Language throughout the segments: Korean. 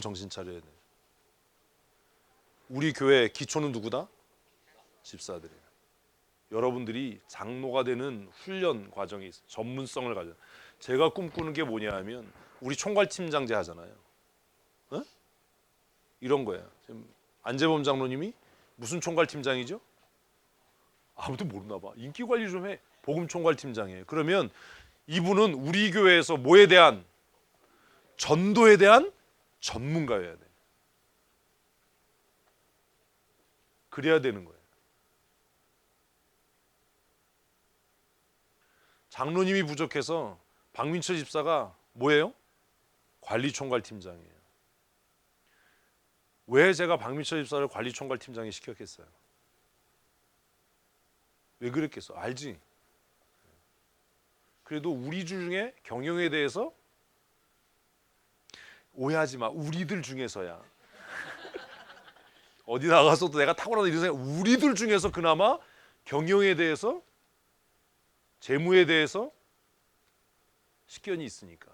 정신 차려야 돼. 우리 교회 기초는 누구다? 집사들이에요. 여러분들이 장로가 되는 훈련 과정이 있어요. 전문성을 가져. 제가 꿈꾸는 게 뭐냐 하면 우리 총괄팀장제 하잖아요. 어? 이런 거예요. 지금 안재범 장로님이 무슨 총괄팀장이죠? 아무도 모르나 봐. 인기 관리 좀 해. 복음 총괄팀장이에요. 그러면 이분은 우리 교회에서 뭐에 대한 전도에 대한 전문가여야 돼. 그래야 되는 거예요. 장로님이 부족해서 박민철 집사가 뭐예요? 관리총괄팀장이에요. 왜 제가 박민철 집사를 관리총괄팀장에 시켰겠어요? 왜 그랬겠어? 알지? 그래도 우리 중에 경영에 대해서 오해하지 마. 우리들 중에서야. 어디 나가서도 내가 탁월하다 이런 생각. 우리들 중에서 그나마 경영에 대해서, 재무에 대해서 식견이 있으니까.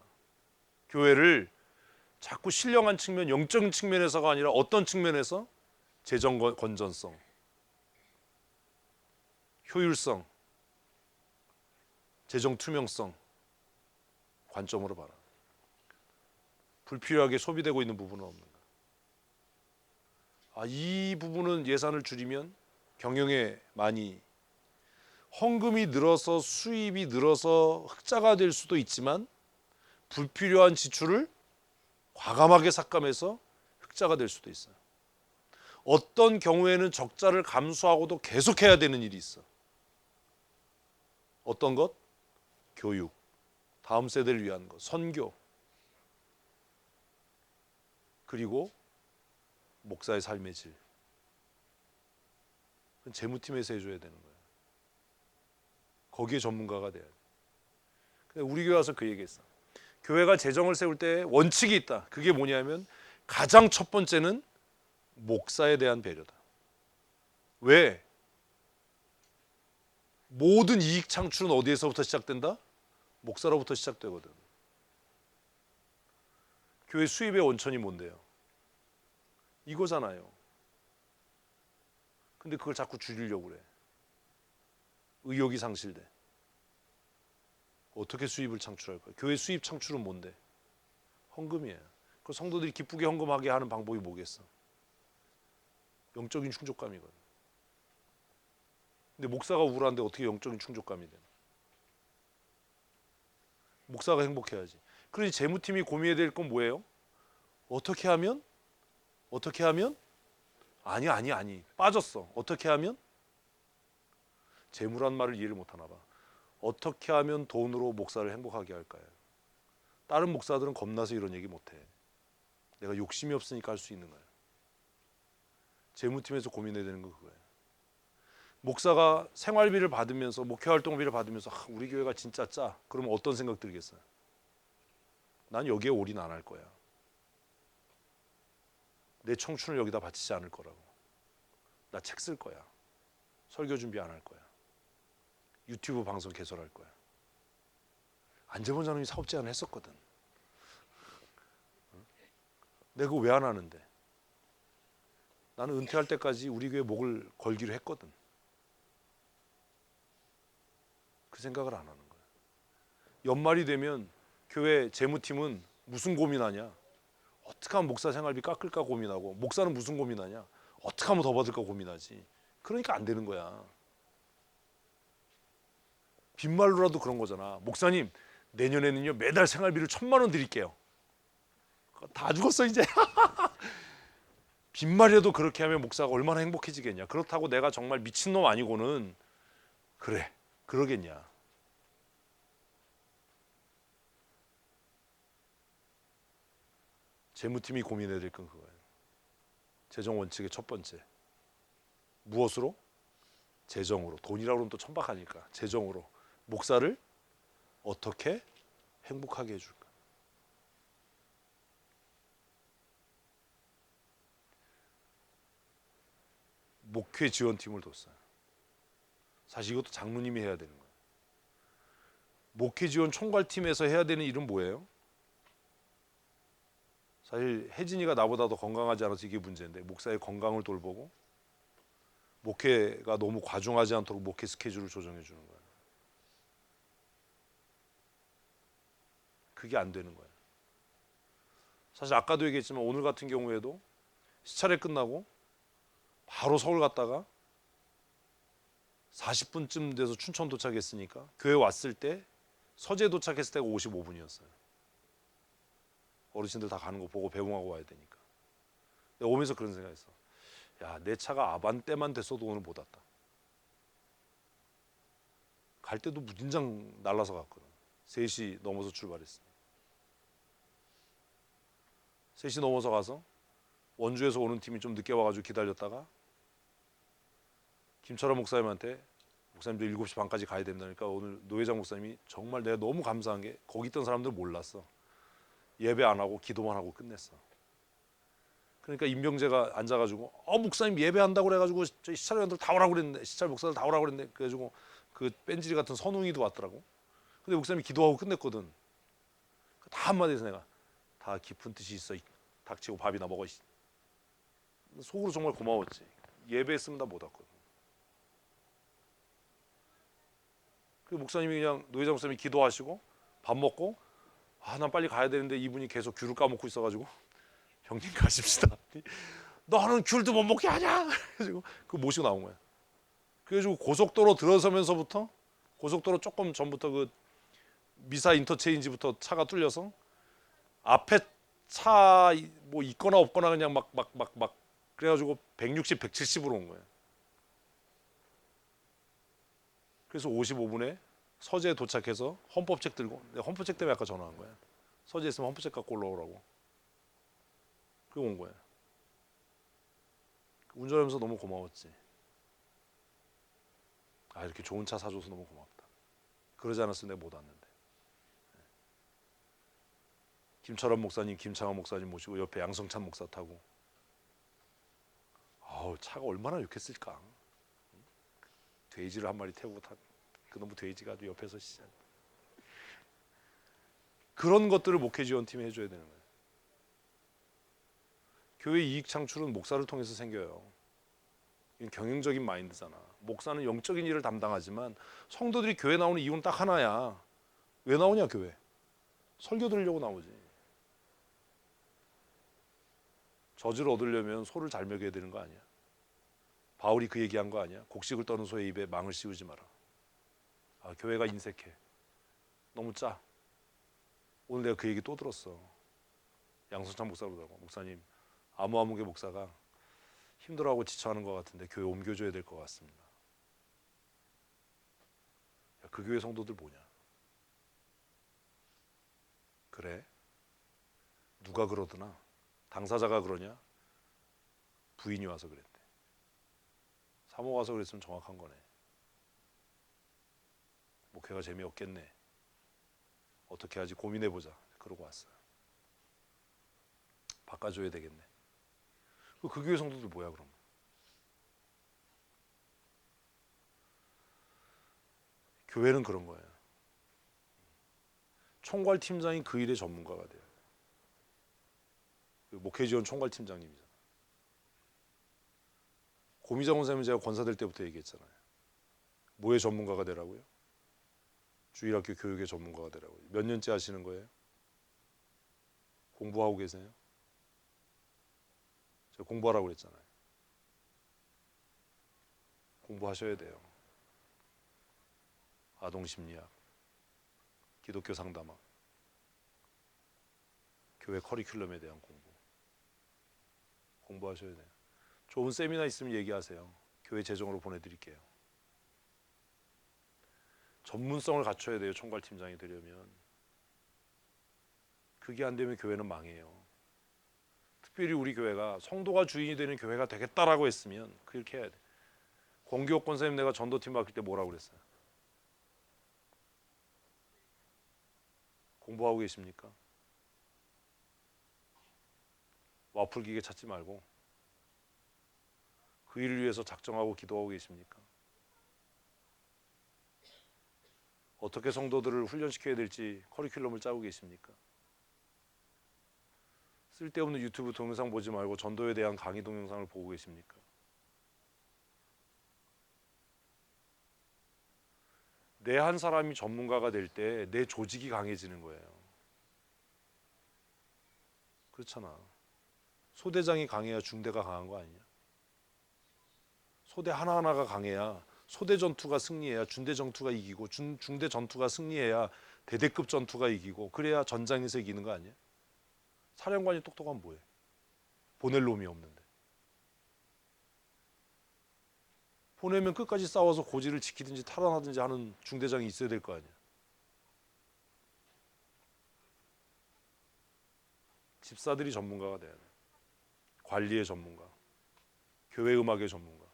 교회를 자꾸 신령한 측면, 영적인 측면에서가 아니라 어떤 측면에서? 재정 건전성, 효율성, 재정 투명성 관점으로 봐라. 불필요하게 소비되고 있는 부분은 없는가? 이 부분은 예산을 줄이면 경영에 많이 헌금이 늘어서 수입이 늘어서 흑자가 될 수도 있지만 불필요한 지출을 과감하게 삭감해서 흑자가 될 수도 있어요. 어떤 경우에는 적자를 감수하고도 계속해야 되는 일이 있어. 어떤 것? 교육, 다음 세대를 위한 것, 선교, 그리고 목사의 삶의 질. 그건 재무팀에서 해줘야 되는 거예요. 거기에 전문가가 돼야 돼. 근데 우리 교회 와서 그 얘기했어. 교회가 재정을 세울 때 원칙이 있다. 그게 뭐냐면 가장 첫 번째는 목사에 대한 배려다. 왜? 모든 이익 창출은 어디에서부터 시작된다? 목사로부터 시작되거든. 교회 수입의 원천이 뭔데요? 이거잖아요. 근데 그걸 자꾸 줄이려고 그래. 의욕이 상실돼. 어떻게 수입을 창출할 거야? 교회 수입 창출은 뭔데? 헌금이에요. 그 성도들이 기쁘게 헌금하게 하는 방법이 뭐겠어? 영적인 충족감이거든. 근데 목사가 우울한데 어떻게 영적인 충족감이 되나? 목사가 행복해야지. 그러니 재무팀이 고민해야 될 건 뭐예요? 어떻게 하면? 아니 빠졌어. 어떻게 하면? 재무란 말을 이해를 못하나 봐. 어떻게 하면 돈으로 목사를 행복하게 할까요? 다른 목사들은 겁나서 이런 얘기 못해. 내가 욕심이 없으니까 할 수 있는 거야. 재무팀에서 고민해야 되는 건 그거예요. 목사가 생활비를 받으면서, 목회활동비를 받으면서 우리 교회가 진짜 짜. 그러면 어떤 생각 들겠어요? 난 여기에 올인 안 할 거야. 내 청춘을 여기다 바치지 않을 거라고. 나 책 쓸 거야. 설교 준비 안 할 거야. 유튜브 방송 개설할 거야. 안재범 장로님이 사업 제안을 했었거든. 내가 그거 왜 안 하는데? 나는 은퇴할 때까지 우리 교회 목을 걸기로 했거든. 그 생각을 안 하는 거야. 연말이 되면 교회 재무팀은 무슨 고민하냐? 어떻게 하면 목사 생활비 깎을까 고민하고, 목사는 무슨 고민하냐? 어떻게 하면 더 받을까 고민하지. 그러니까 안 되는 거야. 빈말로라도 그런 거잖아. 목사님, 내년에는요 매달 생활비를 1,000만 원 드릴게요. 다 죽었어 이제. 빈말이라도 그렇게 하면 목사가 얼마나 행복해지겠냐. 그렇다고 내가 정말 미친놈 아니고는 그래 그러겠냐. 재무팀이 고민해야 될 건 그거예요. 재정 원칙의 첫 번째. 무엇으로? 재정으로. 돈이라고 그러면 또 천박하니까. 재정으로. 목사를 어떻게 행복하게 해줄까? 목회 지원팀을 뒀어요. 사실 이것도 장로님이 해야 되는 거예요. 목회 지원 총괄팀에서 해야 되는 일은 뭐예요? 사실 혜진이가 나보다 더 건강하지 않아서 이게 문제인데 목사의 건강을 돌보고 목회가 너무 과중하지 않도록 목회 스케줄을 조정해 주는 거예요. 그게 안 되는 거예요. 사실 아까도 얘기했지만 오늘 같은 경우에도 시차례 끝나고 바로 서울 갔다가 40분쯤 돼서 춘천 도착했으니까 교회 왔을 때 서재 도착했을 때가 55분이었어요. 어르신들 다 가는 거 보고 배웅하고 와야 되니까. 내가 오면서 그런 생각했어. 야, 내 차가 아반떼만 됐어도 오늘 못 왔다. 갈 때도 무진장 날라서 갔거든. 3시 넘어서 출발했어. 3시 넘어서 가서 원주에서 오는 팀이 좀 늦게 와가지고 기다렸다가 김철환 목사님한테 목사님도 7시 반까지 가야 된다니까 오늘 노회장 목사님이 정말 내가 너무 감사한 게 거기 있던 사람들 몰랐어. 예배 안 하고 기도만 하고 끝냈어. 그러니까 임병재가 앉아가지고 목사님 예배한다고 그래가지고 저희 시찰위원들 다 오라고 그랬는데 시찰 목사들 다 오라고 그랬는데 그래가지고 그 뺀질이 같은 선웅이도 왔더라고. 근데 목사님이 기도하고 끝냈거든. 다 한마디에서 내가 다 깊은 뜻이 있어. 닥치고 밥이나 먹어. 속으로 정말 고마웠지. 예배했으면 다 못 왔거든. 그 목사님이 그냥 노회장 목사님이 기도하시고 밥 먹고 난 빨리 가야 되는데 이분이 계속 귤을 까먹고 있어가지고 형님 가십시다. 너는 귤도 못 먹게 하냐? 그래가지고 그 모시고 나온 거야. 그래가지고 고속도로 들어서면서부터 고속도로 조금 전부터 그 미사 인터체인지부터 차가 뚫려서 앞에 차 뭐 있거나 없거나 그냥 막 그래가지고 160, 170으로 온 거야. 그래서 55분에 서재에 도착해서 헌법책 들고 내가 헌법책 때문에 아까 전화한 거야. 서재에 있으면 헌법책 갖고 올라오라고. 그리고 온 거야. 운전하면서 너무 고마웠지. 이렇게 좋은 차 사줘서 너무 고맙다. 그러지 않았으면 내가 못 왔는데. 김철환 목사님, 김창환 목사님 모시고 옆에 양성찬 목사 타고. 차가 얼마나 좋겠을까. 돼지를 한 마리 태우고 그놈의 돼지가 아주 옆에서 시작. 그런 것들을 목회 지원팀이 해줘야 되는 거예요. 교회 이익 창출은 목사를 통해서 생겨요. 이건 경영적인 마인드잖아. 목사는 영적인 일을 담당하지만 성도들이 교회 나오는 이유는 딱 하나야. 왜 나오냐 교회? 설교 들으려고 나오지. 젖을 얻으려면 소를 잘 먹여야 되는 거 아니야? 바울이 그 얘기한 거 아니야? 곡식을 떠는 소의 입에 망을 씌우지 마라. 교회가 인색해. 너무 짜. 오늘 내가 그 얘기 또 들었어. 양성찬 목사가 그러더라고. 목사님, 아무개 목사가 힘들어하고 지쳐하는 것 같은데 교회 옮겨줘야 될 것 같습니다. 그 교회 성도들 뭐냐? 그래? 누가 그러더나? 당사자가 그러냐? 부인이 와서 그랬대. 사모가 와서 그랬으면 정확한 거네. 목회가 재미없겠네. 어떻게 하지 고민해보자. 그러고 왔어요. 바꿔줘야 되겠네. 그 교회 성도들 뭐야 그럼? 교회는 그런 거예요. 총괄팀장이 그 일의 전문가가 돼요. 그 목회지원 총괄팀장님이잖아. 고미정 원사님 제가 권사될 때부터 얘기했잖아요. 뭐의 전문가가 되라고요? 주일학교 교육의 전문가가 되라고요. 몇 년째 하시는 거예요? 공부하고 계세요? 제가 공부하라고 그랬잖아요. 공부하셔야 돼요. 아동심리학, 기독교 상담학, 교회 커리큘럼에 대한 공부하셔야 돼요. 좋은 세미나 있으면 얘기하세요. 교회 재정으로 보내드릴게요. 전문성을 갖춰야 돼요. 총괄팀장이 되려면. 그게 안 되면 교회는 망해요. 특별히 우리 교회가 성도가 주인이 되는 교회가 되겠다라고 했으면 그렇게 해야 돼. 권기옥 권사님 내가 전도팀 맡길 때 뭐라고 그랬어요? 공부하고 계십니까? 와플 기계 찾지 말고 그 일을 위해서 작정하고 기도하고 계십니까? 어떻게 성도들을 훈련시켜야 될지 커리큘럼을 짜고 계십니까? 쓸데없는 유튜브 동영상 보지 말고 전도에 대한 강의 동영상을 보고 계십니까? 내 한 사람이 전문가가 될 때 내 조직이 강해지는 거예요. 그렇잖아. 소대장이 강해야 중대가 강한 거 아니냐? 소대 하나하나가 강해야 소대 전투가 승리해야 중대 전투가 이기고 중대 전투가 승리해야 대대급 전투가 이기고 그래야 전장에서 이기는 거 아니야? 사령관이 똑똑하면 뭐해? 보낼 놈이 없는데. 보내면 끝까지 싸워서 고지를 지키든지 탈환하든지 하는 중대장이 있어야 될 거 아니야. 집사들이 전문가가 돼야 돼. 관리의 전문가, 교회 음악의 전문가.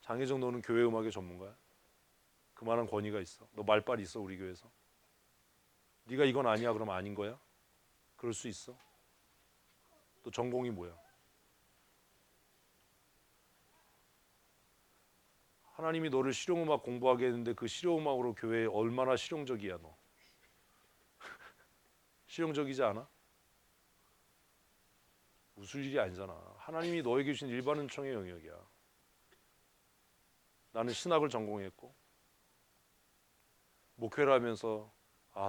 장혜정 너는 교회 음악의 전문가야? 그만한 권위가 있어? 너 말빨 있어 우리 교회에서? 네가 이건 아니야 그러면 아닌 거야? 그럴 수 있어? 너 전공이 뭐야? 하나님이 너를 실용음악 공부하게 했는데 그 실용음악으로 교회에 얼마나 실용적이야 너? 실용적이지 않아? 웃을 일이 아니잖아. 하나님이 너에게 주신 일반 은총의 영역이야. 나는 신학을 전공했고 목회를 하면서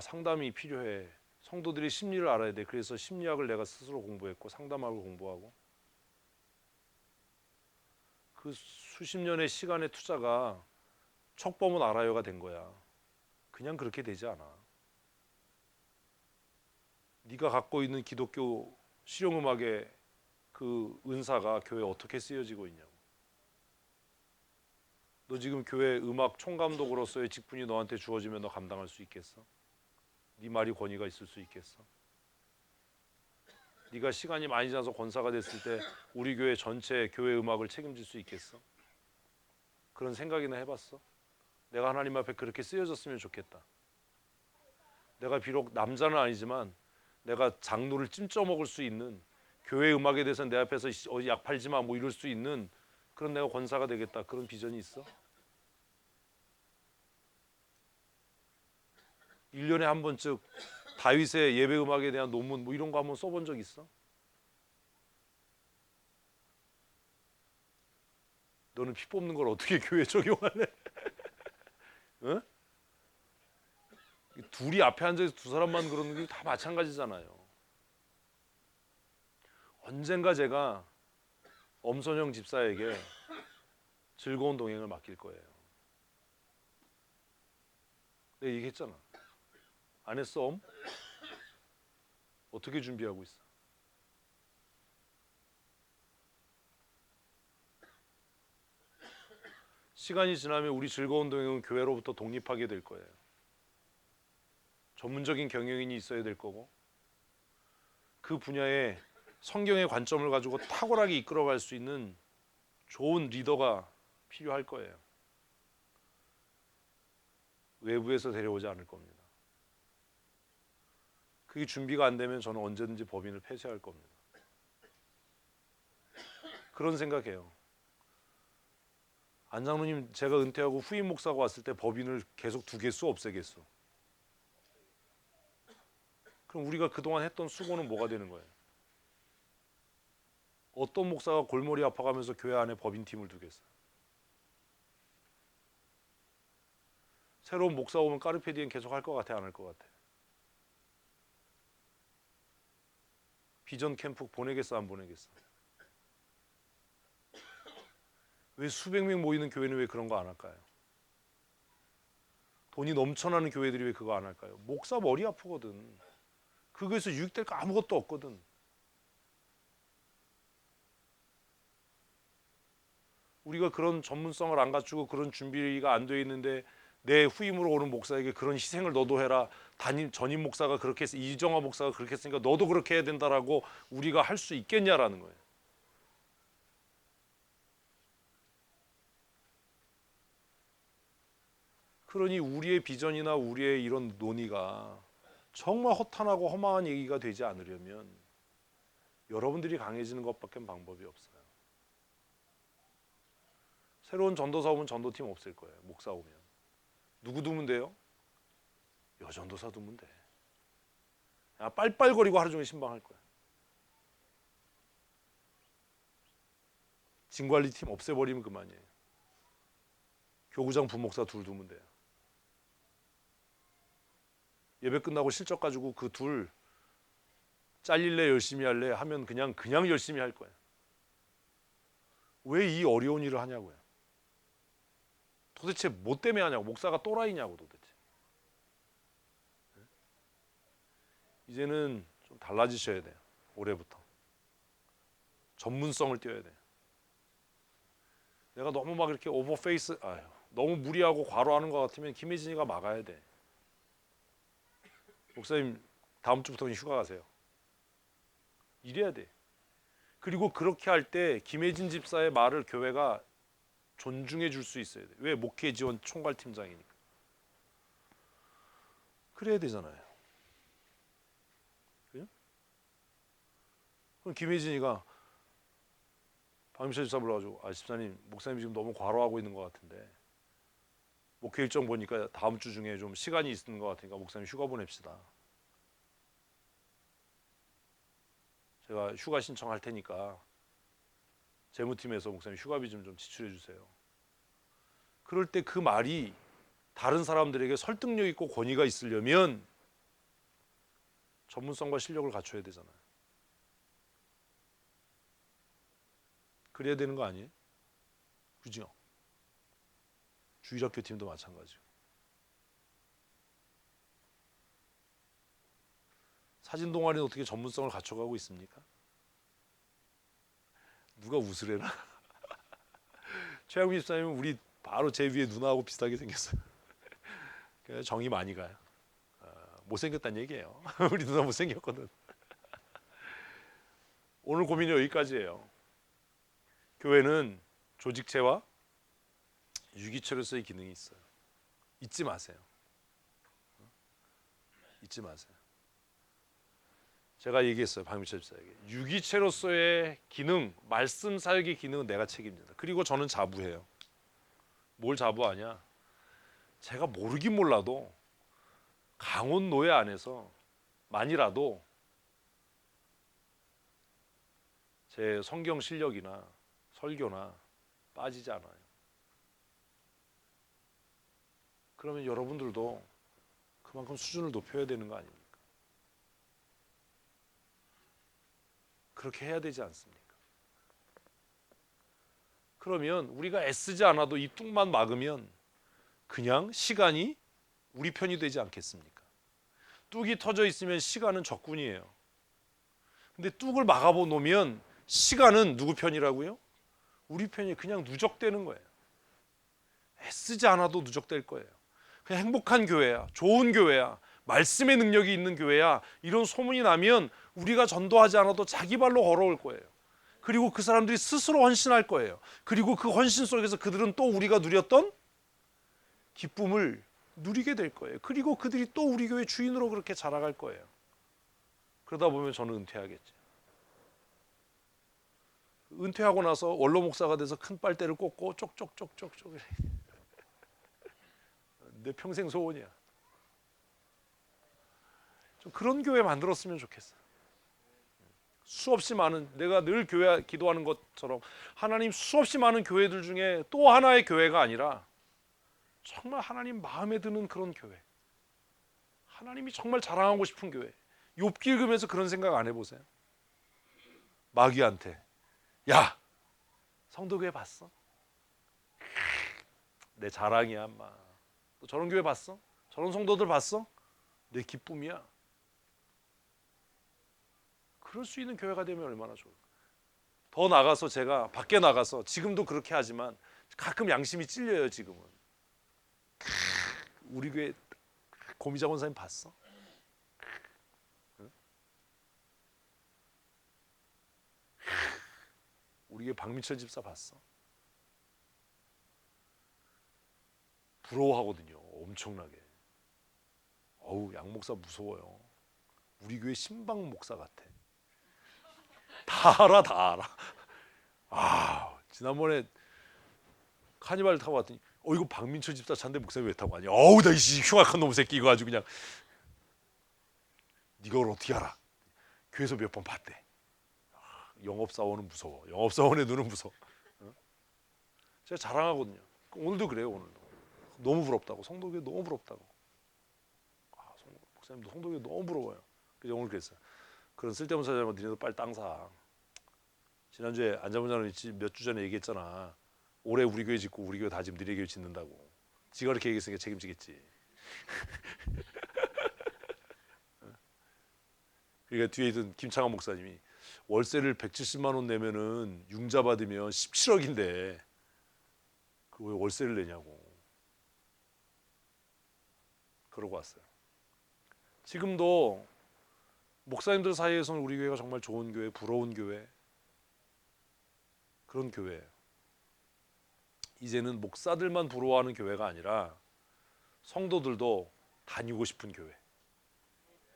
상담이 필요해. 성도들이 심리를 알아야 돼. 그래서 심리학을 내가 스스로 공부했고 상담학을 공부하고 그 수십 년의 시간의 투자가 척범은 알아요가 된 거야. 그냥 그렇게 되지 않아. 네가 갖고 있는 기독교 실용음악의 그 은사가 교회에 어떻게 쓰여지고 있냐고. 너 지금 교회 음악 총감독으로서의 직분이 너한테 주어지면 너 감당할 수 있겠어? 네 말이 권위가 있을 수 있겠어? 네가 시간이 많이 지나서 권사가 됐을 때 우리 교회 전체 교회 음악을 책임질 수 있겠어? 그런 생각이나 해봤어? 내가 하나님 앞에 그렇게 쓰여졌으면 좋겠다. 내가 비록 남자는 아니지만 내가 장로를 찜쪄먹을 수 있는 교회 음악에 대해서 내 앞에서 어디 약 팔지 마 뭐 이럴 수 있는 그런 내가 권사가 되겠다. 그런 비전이 있어? 1년에 한 번쯤 다윗의 예배 음악에 대한 논문 뭐 이런 거 한번 써본 적 있어? 너는 피 뽑는 걸 어떻게 교회에 적용하래? 응? 둘이 앞에 앉아서 두 사람만 그러는 게 다 마찬가지잖아요. 언젠가 제가 엄선영 집사에게 즐거운 동행을 맡길 거예요. 내가 얘기했잖아. 안 했어? 어떻게 준비하고 있어? 시간이 지나면 우리 즐거운 동행은 교회로부터 독립하게 될 거예요. 전문적인 경영인이 있어야 될 거고 그 분야에 성경의 관점을 가지고 탁월하게 이끌어갈 수 있는 좋은 리더가 필요할 거예요. 외부에서 데려오지 않을 겁니다. 그게 준비가 안 되면 저는 언제든지 법인을 폐쇄할 겁니다. 그런 생각해요. 안 장로님 제가 은퇴하고 후임 목사가 왔을 때 법인을 계속 두겠어 없애겠어? 그럼 우리가 그동안 했던 수고는 뭐가 되는 거예요? 어떤 목사가 골머리 아파가면서 교회 안에 법인팀을 두겠어요? 새로운 목사 오면 까르페디엔 계속 할 것 같아 안 할 것 같아? 비전 캠프 보내겠어 안 보내겠어? 왜 수백 명 모이는 교회는 왜 그런 거 안 할까요? 돈이 넘쳐나는 교회들이 왜 그거 안 할까요? 목사 머리 아프거든. 그거에서 유익될 거 아무것도 없거든. 우리가 그런 전문성을 안 갖추고 그런 준비가 안 돼 있는데 내 후임으로 오는 목사에게 그런 희생을 너도 해라. 전임 목사가 그렇게 했어. 이정화 목사가 그렇게 했으니까 너도 그렇게 해야 된다라고 우리가 할 수 있겠냐라는 거예요. 그러니 우리의 비전이나 우리의 이런 논의가 정말 허탄하고 허망한 얘기가 되지 않으려면 여러분들이 강해지는 것밖에 방법이 없어요. 새로운 전도사 오면 전도팀 없을 거예요. 목사 오면. 누구 두면 돼요? 여전도사 두면 돼. 야, 빨빨거리고 하루 종일 신방할 거야. 진관리팀 없애버리면 그만이에요. 교구장 부목사 둘 두면 돼요. 예배 끝나고 실적 가지고 그 둘 잘릴래 열심히 할래 하면 그냥 열심히 할 거예요. 왜 이 어려운 일을 하냐고요. 도대체 뭐 때문에 하냐고. 목사가 또라이냐고 도대체. 이제는 좀 달라지셔야 돼요. 올해부터 전문성을 띄워야 돼요. 내가 너무 막 이렇게 오버페이스 너무 무리하고 과로하는 것 같으면 김혜진이가 막아야 돼. 목사님 다음 주부터는 휴가 가세요. 이래야 돼. 그리고 그렇게 할 때 김혜진 집사의 말을 교회가 존중해 줄 수 있어야 돼. 왜? 목회 지원 총괄팀장이니까. 그래야 되잖아요. 그죠? 그럼 김혜진이가 박민철 집사 불러가지고 집사님 목사님 지금 너무 과로하고 있는 것 같은데 목회 일정 보니까 다음 주 중에 좀 시간이 있는 것 같으니까 목사님 휴가 보냅시다. 제가 휴가 신청할 테니까 재무팀에서 목사님 휴가비 좀 지출해 주세요. 그럴 때 그 말이 다른 사람들에게 설득력 있고 권위가 있으려면 전문성과 실력을 갖춰야 되잖아요. 그래야 되는 거 아니에요? 그죠? 주일학교 팀도 마찬가지고. 사진 동아리는 어떻게 전문성을 갖춰가고 있습니까? 누가 웃으래나? 최양민 집사님은 우리 바로 제 위에 누나하고 비슷하게 생겼어요. 정이 많이 가요. 못생겼다는 얘기예요. 우리 누나 못생겼거든. 오늘 고민이 여기까지예요. 교회는 조직체와 유기체로서의 기능이 있어요. 잊지 마세요. 잊지 마세요. 제가 얘기했어요. 박민철 집사에게. 유기체로서의 기능, 말씀 사역의 기능은 내가 책임진다. 그리고 저는 자부해요. 뭘 자부하냐? 제가 모르긴 몰라도 강원 노예 안에서 만이라도 제 성경 실력이나 설교나 빠지지 않아요. 그러면 여러분들도 그만큼 수준을 높여야 되는 거 아닙니까? 그렇게 해야 되지 않습니까? 그러면 우리가 애쓰지 않아도 이 뚝만 막으면 그냥 시간이 우리 편이 되지 않겠습니까? 뚝이 터져 있으면 시간은 적군이에요. 근데 뚝을 막아보 놓으면 시간은 누구 편이라고요? 우리 편이 그냥 누적되는 거예요. 애쓰지 않아도 누적될 거예요. 그냥 행복한 교회야, 좋은 교회야, 말씀의 능력이 있는 교회야, 이런 소문이 나면 우리가 전도하지 않아도 자기 발로 걸어올 거예요. 그리고 그 사람들이 스스로 헌신할 거예요. 그리고 그 헌신 속에서 그들은 또 우리가 누렸던 기쁨을 누리게 될 거예요. 그리고 그들이 또 우리 교회 주인으로 그렇게 자라갈 거예요. 그러다 보면 저는 은퇴하겠죠. 은퇴하고 나서 원로 목사가 돼서 큰 빨대를 꽂고 쪽쪽쪽쪽쪽 내 평생 소원이야. 좀 그런 교회 만들었으면 좋겠어. 수없이 많은, 내가 늘 교회 기도하는 것처럼 하나님 수없이 많은 교회들 중에 또 하나의 교회가 아니라 정말 하나님 마음에 드는 그런 교회, 하나님이 정말 자랑하고 싶은 교회. 욥기 읽으면서 그런 생각 안 해보세요? 마귀한테 야 성도교회 봤어? 내 자랑이야 인마. 너 저런 교회 봤어? 저런 성도들 봤어? 내 기쁨이야. 그럴 수 있는 교회가 되면 얼마나 좋을까. 더 나가서 제가 밖에 나가서 지금도 그렇게 하지만 가끔 양심이 찔려요. 지금은 우리 교회 고미자 권사님 봤어? 우리 교회 박민철 집사 봤어? 부러워하거든요. 엄청나게. 어우 양 목사 무서워요. 우리 교회 신방 목사 같아. 다 알아, 다 알아. 지난번에 카니발 타고 왔더니 이거 박민철 집사 차인데 목사님 왜 타고 가냐? 어우 나 이 흉악한 놈 새끼 이거 아주 그냥. 네가 그걸 어떻게 알아? 교회에서 몇 번 봤대. 영업사원은 무서워. 영업사원의 눈은 무서워. 어? 제가 자랑하거든요. 오늘도 그래요. 오늘도 너무 부럽다고. 성도교회 너무 부럽다고. 목사님도 성도교회 너무 부러워요. 그래서 오늘 그랬어요. 그런 쓸데없는 소리 하지 말고 니네도 빨리 땅 사. 지난주에 안자분자는 몇 주 전에 얘기했잖아. 올해 우리 교회 짓고 우리 교회 다 지금 니네 교회 짓는다고. 지가 그렇게 얘기했으니까 책임지겠지. 그러니까 뒤에 있던 김창환 목사님이 월세를 170만 원 내면은 융자 받으면 17억인데 그 왜 월세를 내냐고 그러고 왔어요. 지금도 목사님들 사이에서는 우리 교회가 정말 좋은 교회, 부러운 교회, 그런 교회예요. 이제는 목사들만 부러워하는 교회가 아니라 성도들도 다니고 싶은 교회,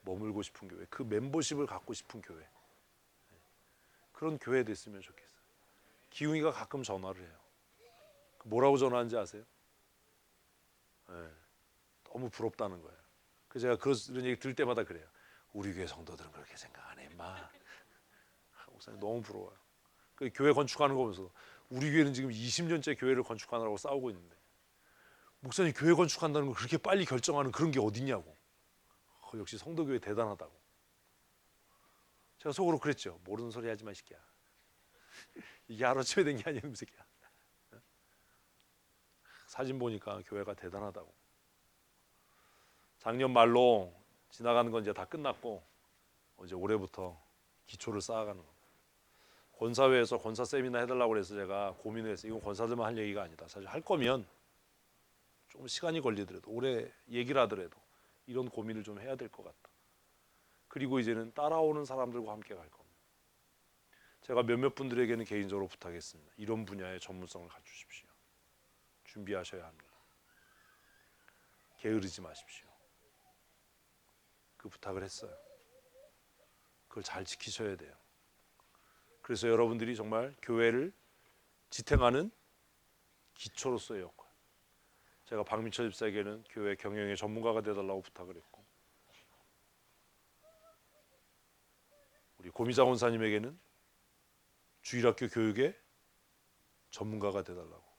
머물고 싶은 교회, 그 멤버십을 갖고 싶은 교회, 그런 교회 됐으면 좋겠어요. 기웅이가 가끔 전화를 해요. 뭐라고 전화하는지 아세요? 네, 너무 부럽다는 거예요. 그래서 제가 그런 얘기 들을 때마다 그래요. 우리 교회 성도들은 그렇게 생각 안 해, 임마. 목사님 너무 부러워요. 그 교회 건축하는 거 보면서 우리 교회는 지금 20년째 교회를 건축하느라고 싸우고 있는데 목사님 교회 건축한다는 걸 그렇게 빨리 결정하는 그런 게 어딨냐고. 역시 성도교회 대단하다고. 제가 속으로 그랬죠. 모르는 소리 하지 마, 이 새끼야. 이게 하루아침에 된 게 아니야, 이 새끼야. 사진 보니까 교회가 대단하다고. 작년 말로 지나가는 건 이제 다 끝났고 이제 올해부터 기초를 쌓아가는 겁니다. 권사회에서 권사 세미나 해달라고 그래서 제가 고민을 했어요. 이건 권사들만 할 얘기가 아니다. 사실 할 거면 좀 시간이 걸리더라도 오래 얘기를 하더라도 이런 고민을 좀 해야 될 것 같다. 그리고 이제는 따라오는 사람들과 함께 갈 겁니다. 제가 몇몇 분들에게는 개인적으로 부탁했습니다. 이런 분야의 전문성을 갖추십시오. 준비하셔야 합니다. 게으르지 마십시오. 그 부탁을 했어요. 그걸 잘 지키셔야 돼요. 그래서 여러분들이 정말 교회를 지탱하는 기초로서의 역할. 제가 박민철 집사에게는 교회 경영의 전문가가 되어달라고 부탁을 했고, 우리 고미자 원사님에게는 주일학교 교육의 전문가가 되어달라고.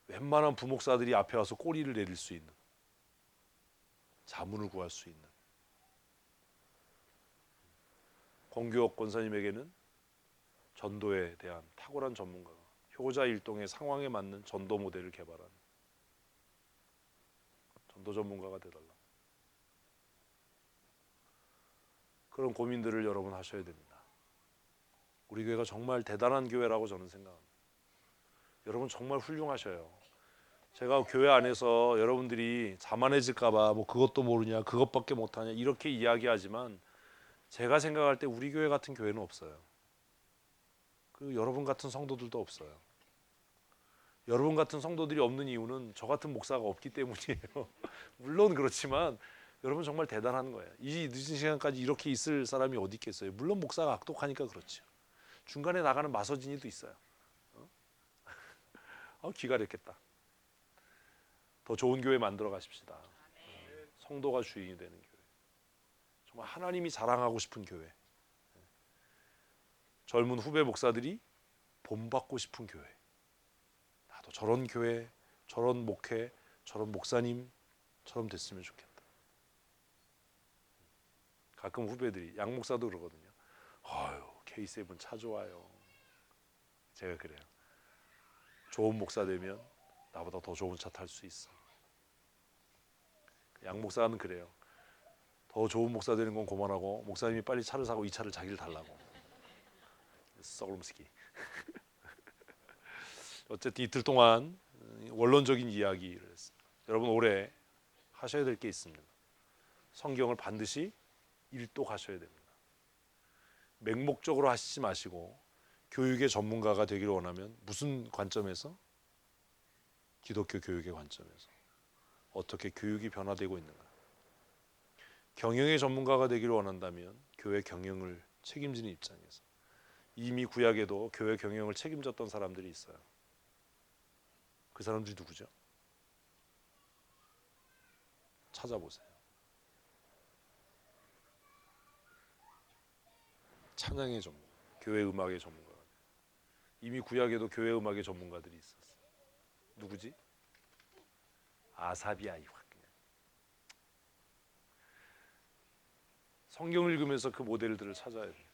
웬만한 부목사들이 앞에 와서 꼬리를 내릴 수 있는, 자문을 구할 수 있는 권교옥 권사님에게는 전도에 대한 탁월한 전문가가, 효자 일동의 상황에 맞는 전도 모델을 개발하는 전도 전문가가 되달라. 그런 고민들을 여러분 하셔야 됩니다. 우리 교회가 정말 대단한 교회라고 저는 생각합니다. 여러분 정말 훌륭하셔요. 제가 교회 안에서 여러분들이 자만해질까봐 뭐 그것도 모르냐, 그것밖에 못하냐 이렇게 이야기하지만 제가 생각할 때 우리 교회 같은 교회는 없어요. 그리고 여러분 같은 성도들도 없어요. 여러분 같은 성도들이 없는 이유는 저 같은 목사가 없기 때문이에요. 물론 그렇지만 여러분 정말 대단한 거예요. 이 늦은 시간까지 이렇게 있을 사람이 어디 있겠어요. 물론 목사가 악독하니까 그렇죠. 중간에 나가는 마서진이도 있어요. 기가 막혔다. 더 좋은 교회 만들어 가십시다. 성도가 주인이 되는 교회. 정말 하나님이 자랑하고 싶은 교회. 젊은 후배 목사들이 본받고 싶은 교회. 나도 저런 교회, 저런 목회, 저런 목사님처럼 됐으면 좋겠다. 가끔 후배들이 양 목사도 그러거든요. 아유, K7 차 좋아요. 제가 그래요. 좋은 목사 되면 나보다 더 좋은 차 탈 수 있어. 양 목사는 그래요. 더 좋은 목사 되는 건 고만하고 목사님이 빨리 차를 사고 이 차를 자기를 달라고. 썩을음스키. 어쨌든 이틀 동안 원론적인 이야기를 했습니다. 여러분 올해 하셔야 될 게 있습니다. 성경을 반드시 일독하셔야 됩니다. 맹목적으로 하시지 마시고 교육의 전문가가 되기를 원하면 무슨 관점에서? 기독교 교육의 관점에서 어떻게 교육이 변화되고 있는가. 경영의 전문가가 되기를 원한다면 교회 경영을 책임지는 입장에서 이미 구약에도 교회 경영을 책임졌던 사람들이 있어요. 그 사람들이 누구죠? 찾아보세요. 찬양의 전문가, 교회 음악의 전문가. 이미 구약에도 교회 음악의 전문가들이 있었어. 누구지? 아삽이야. 그냥. 성경을 읽으면서 그 모델들을 찾아야 돼.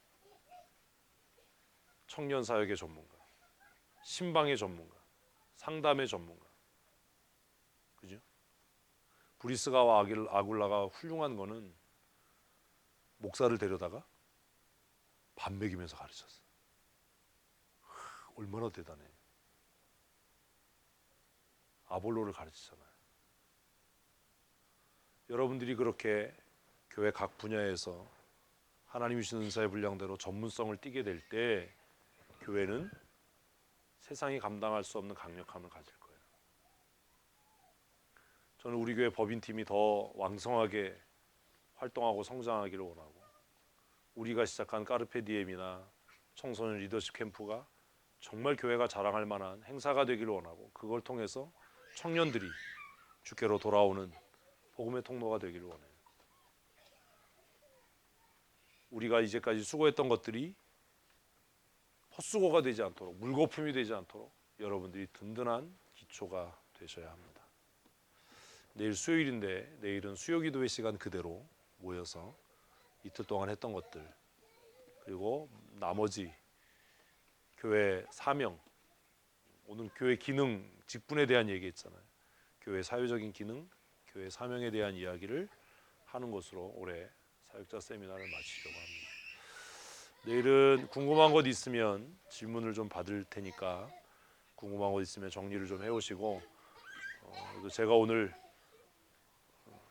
청년 사역의 전문가, 신방의 전문가, 상담의 전문가. 그죠? 브리스가와 아굴라가 훌륭한 거는 목사를 데려다가 밥 먹이면서 가르쳤어. 얼마나 대단해. 아볼로를 가르치잖아요. 여러분들이 그렇게 교회 각 분야에서 하나님이 주신 은사의 분량대로 전문성을 띠게 될 때 교회는 세상이 감당할 수 없는 강력함을 가질 거예요. 저는 우리 교회 법인팀이 더 왕성하게 활동하고 성장하기를 원하고, 우리가 시작한 까르페디엠이나 청소년 리더십 캠프가 정말 교회가 자랑할 만한 행사가 되기를 원하고, 그걸 통해서 청년들이 주께로 돌아오는 복음의 통로가 되기를 원해요. 우리가 이제까지 수고했던 것들이 헛수고가 되지 않도록, 물거품이 되지 않도록 여러분들이 든든한 기초가 되셔야 합니다. 내일 수요일인데 내일은 수요기도회 시간 그대로 모여서 이틀 동안 했던 것들, 그리고 나머지 교회 사명, 오늘 교회 기능, 직분에 대한 얘기했잖아요. 교회 사회적인 기능, 교회 사명에 대한 이야기를 하는 것으로 올해 사역자 세미나를 마치려고 합니다. 내일은 궁금한 것 있으면 질문을 좀 받을 테니까 궁금한 것 있으면 정리를 좀 해오시고, 제가 오늘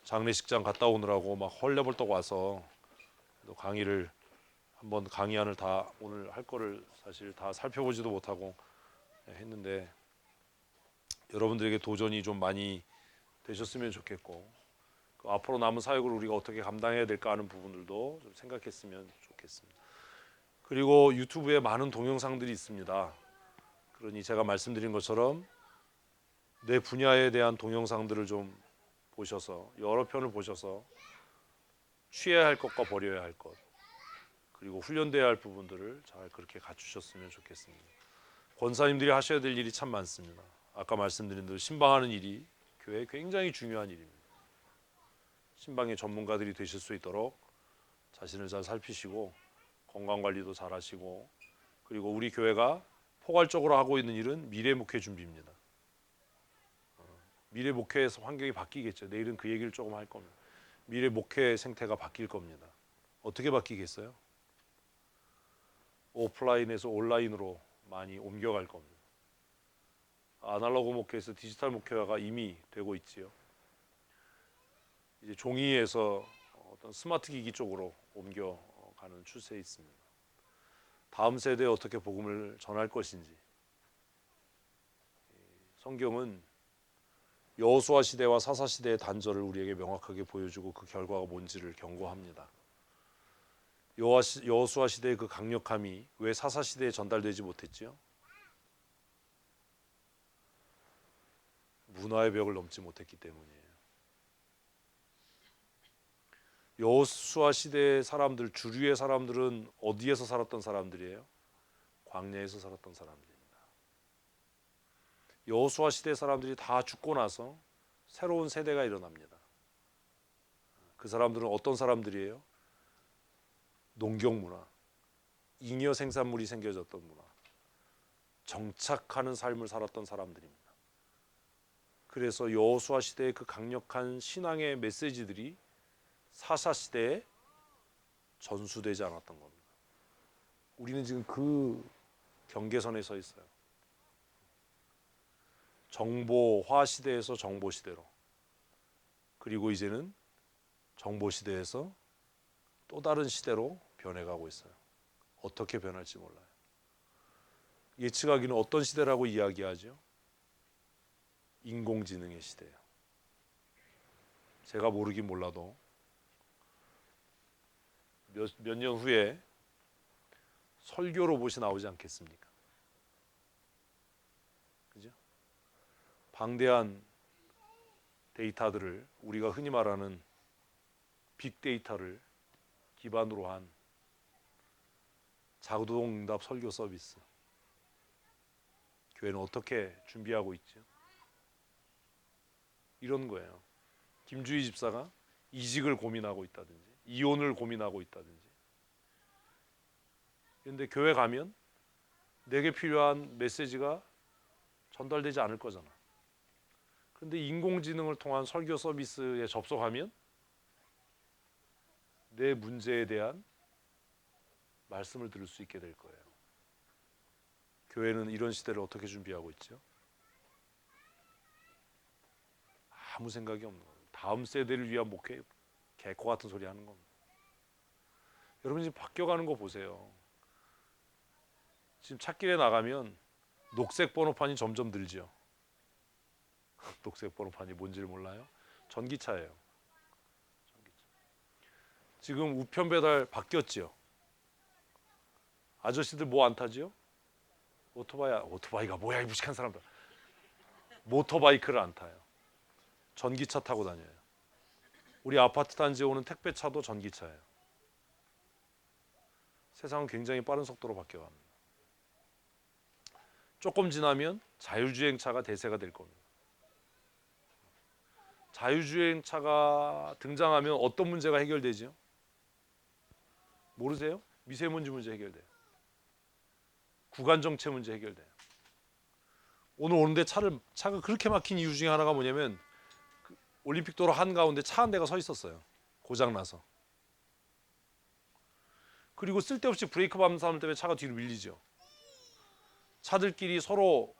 장례식장 갔다 오느라고 막 헐레벌떡 와서 강의를 한번 강의안을 다 오늘 할 거를 사실 다 살펴보지도 못하고 했는데, 여러분들에게 도전이 좀 많이 되셨으면 좋겠고, 그 앞으로 남은 사역을 우리가 어떻게 감당해야 될까 하는 부분들도 좀 생각했으면 좋겠습니다. 그리고 유튜브에 많은 동영상들이 있습니다. 그러니 제가 말씀드린 것처럼 내 분야에 대한 동영상들을 좀 보셔서, 여러 편을 보셔서 취해야 할 것과 버려야 할 것, 그리고 훈련돼야 할 부분들을 잘 그렇게 갖추셨으면 좋겠습니다. 권사님들이 하셔야 될 일이 참 많습니다. 아까 말씀드린 대로 신방하는 일이 교회에 굉장히 중요한 일입니다. 신방의 전문가들이 되실 수 있도록 자신을 잘 살피시고 건강관리도 잘 하시고, 그리고 우리 교회가 포괄적으로 하고 있는 일은 미래 목회 준비입니다. 미래 목회에서 환경이 바뀌겠죠. 내일은 그 얘기를 조금 할 겁니다. 미래 목회 생태가 바뀔 겁니다. 어떻게 바뀌겠어요? 오프라인에서 온라인으로 많이 옮겨갈 겁니다. 아날로그 목회에서 디지털 목회화가 이미 되고 있지요. 이제 종이에서 어떤 스마트 기기 쪽으로 옮겨가는 추세에 있습니다. 다음 세대에 어떻게 복음을 전할 것인지, 성경은 여호수아 시대와 사사 시대의 단절을 우리에게 명확하게 보여주고 그 결과가 뭔지를 경고합니다. 여호수아 시대의 그 강력함이 왜 사사 시대에 전달되지 못했지요? 문화의 벽을 넘지 못했기 때문이에요. 여호수아 시대의 사람들, 주류의 사람들은 어디에서 살았던 사람들이에요? 광야에서 살았던 사람들입니다. 여호수아 시대 사람들이 다 죽고 나서 새로운 세대가 일어납니다. 그 사람들은 어떤 사람들이에요? 농경 문화, 잉여 생산물이 생겨졌던 문화, 정착하는 삶을 살았던 사람들입니다. 그래서 여호수아 시대의 그 강력한 신앙의 메시지들이 사사 시대에 전수되지 않았던 겁니다. 우리는 지금 그 경계선에 서 있어요. 정보화 시대에서 정보 시대로, 그리고 이제는 정보 시대에서 또 다른 시대로 변해가고 있어요. 어떻게 변할지 몰라요. 예측하기는 어떤 시대라고 이야기하죠? 인공지능의 시대예요. 제가 모르긴 몰라도 몇 년 후에 설교 로봇이 나오지 않겠습니까? 그죠? 방대한 데이터들을, 우리가 흔히 말하는 빅데이터를 기반으로 한 자동응답 설교 서비스, 교회는 어떻게 준비하고 있죠? 이런 거예요. 김주희 집사가 이직을 고민하고 있다든지 이혼을 고민하고 있다든지. 그런데 교회 가면 내게 필요한 메시지가 전달되지 않을 거잖아. 그런데 인공지능을 통한 설교 서비스에 접속하면 내 문제에 대한 말씀을 들을 수 있게 될 거예요. 교회는 이런 시대를 어떻게 준비하고 있죠? 아무 생각이 없는 거예요. 다음 세대를 위한 목회, 개코 같은 소리 하는 겁니다. 여러분 지금 바뀌어가는 거 보세요. 지금 찾길에 나가면 녹색 번호판이 점점 늘죠. 녹색 번호판이 뭔지를 몰라요? 전기차예요. 전기차. 지금 우편 배달 바뀌었죠. 아저씨들 뭐 안 타지요? 오토바이가 뭐야 이 무식한 사람들. 모터바이크를 안 타요. 전기차 타고 다녀요. 우리 아파트 단지에 오는 택배차도 전기차예요. 세상은 굉장히 빠른 속도로 바뀌어갑니다. 조금 지나면 자율주행차가 대세가 될 겁니다. 자율주행차가 등장하면 어떤 문제가 해결되죠? 모르세요? 미세먼지 문제 해결돼요. 구간정체 문제 해결돼요. 오늘 오는데 차가 그렇게 막힌 이유 중에 하나가 뭐냐면 올림픽 도로 한가운데 차 한 대가 서 있었어요. 고장나서. 그리고 쓸데없이 브레이크 밟는 사람 때문에 차가 뒤로 밀리죠. 차들끼리 서로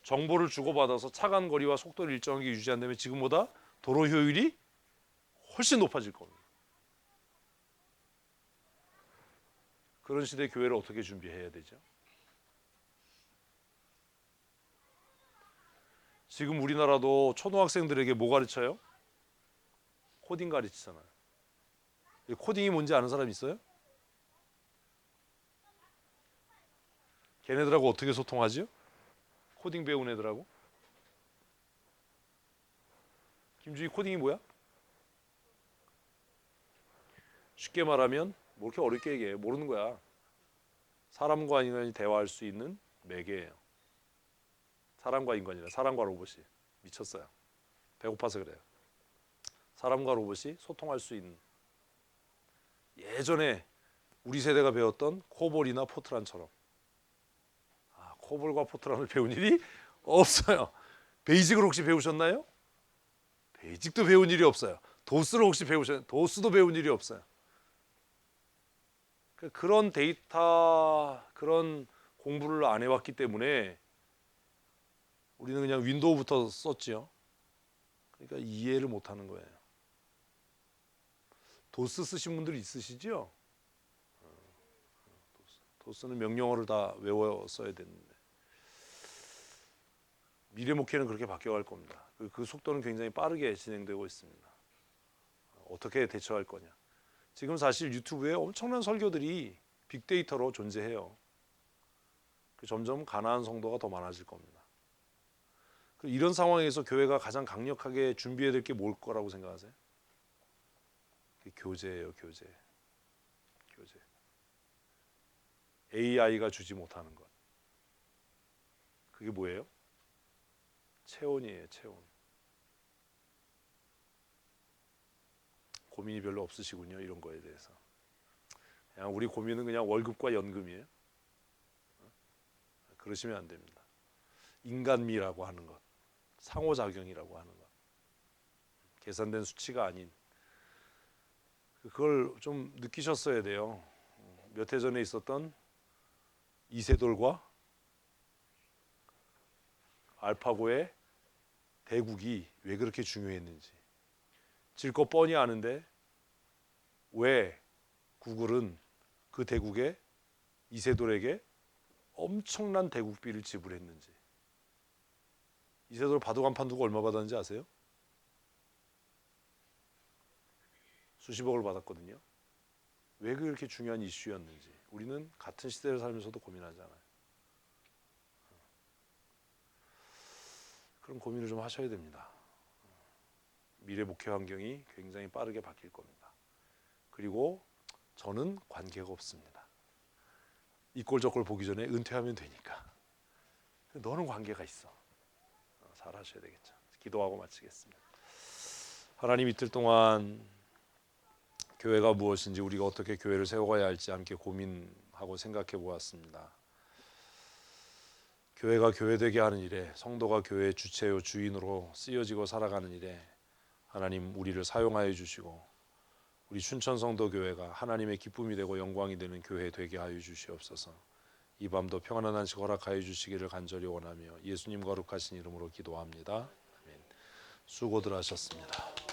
정보를 주고받아서 차간 거리와 속도를 일정하게 유지한다면 지금보다 도로 효율이 훨씬 높아질 겁니다. 그런 시대의 교회를 어떻게 준비해야 되죠? 지금 우리나라도 초등학생들에게 뭐 가르쳐요? 코딩 가르치잖아요. 코딩이 뭔지 아는 사람 있어요? 걔네들하고 어떻게 소통하지요? 코딩 배운 애들하고? 김주희 코딩이 뭐야? 쉽게 말하면 뭐 이렇게 어렵게 얘기해. 모르는 거야. 사람과 인간이 대화할 수 있는 매개예요. 사람과 인간이라 사람과 로봇이 미쳤어요. 배고파서 그래요. 사람과 로봇이 소통할 수 있는 예전에 우리 세대가 배웠던 코볼이나 포트란처럼 코볼과 포트란을 배운 일이 없어요. 베이직을 혹시 배우셨나요? 베이직도 배운 일이 없어요. 도스를 혹시 배우셨나요? 도스도 배운 일이 없어요. 그런 데이터, 그런 공부를 안 해왔기 때문에 우리는 그냥 윈도우부터 썼지요. 그러니까 이해를 못하는 거예요. 도스 쓰신 분들 있으시죠? 도스는 명령어를 다 외워 써야 되는데 미래 목회는 그렇게 바뀌어갈 겁니다. 그 속도는 굉장히 빠르게 진행되고 있습니다. 어떻게 대처할 거냐. 지금 사실 유튜브에 엄청난 설교들이 빅데이터로 존재해요. 점점 가나안 성도가 더 많아질 겁니다. 이런 상황에서 교회가 가장 강력하게 준비해야 될 게 뭘 거라고 생각하세요? 교제예요, 교제. AI가 주지 못하는 것. 그게 뭐예요? 체온이에요, 체온. 고민이 별로 없으시군요, 이런 거에 대해서. 그냥 우리 고민은 그냥 월급과 연금이에요. 그러시면 안 됩니다. 인간미라고 하는 것, 상호작용이라고 하는 것, 계산된 수치가 아닌 그걸 좀 느끼셨어야 돼요. 몇 해 전에 있었던 이세돌과 알파고의 대국이 왜 그렇게 중요했는지 질 거 뻔히 아는데 왜 구글은 그 대국에 이세돌에게 엄청난 대국비를 지불했는지. 이세돌 바둑 한 판 두고 얼마 받았는지 아세요? 수십억을 받았거든요. 왜 그렇게 중요한 이슈였는지 우리는 같은 시대를 살면서도 고민하잖아요. 그런 고민을 좀 하셔야 됩니다. 미래 목회 환경이 굉장히 빠르게 바뀔 겁니다. 그리고 저는 관계가 없습니다. 이 꼴 저 꼴 보기 전에 은퇴하면 되니까. 너는 관계가 있어. 잘 하셔야 되겠죠. 기도하고 마치겠습니다. 하나님, 이틀 동안 교회가 무엇인지, 우리가 어떻게 교회를 세워가야 할지 함께 고민하고 생각해 보았습니다. 교회가 교회되게 하는 일에, 성도가 교회의 주체요 주인으로 쓰여지고 살아가는 일에 하나님 우리를 사용하여 주시고, 우리 춘천성도교회가 하나님의 기쁨이 되고 영광이 되는 교회 되게 하여 주시옵소서. 이 밤도 평안한 안식 허락하여 주시기를 간절히 원하며 예수님 거룩하신 이름으로 기도합니다. 아멘. 수고들 하셨습니다.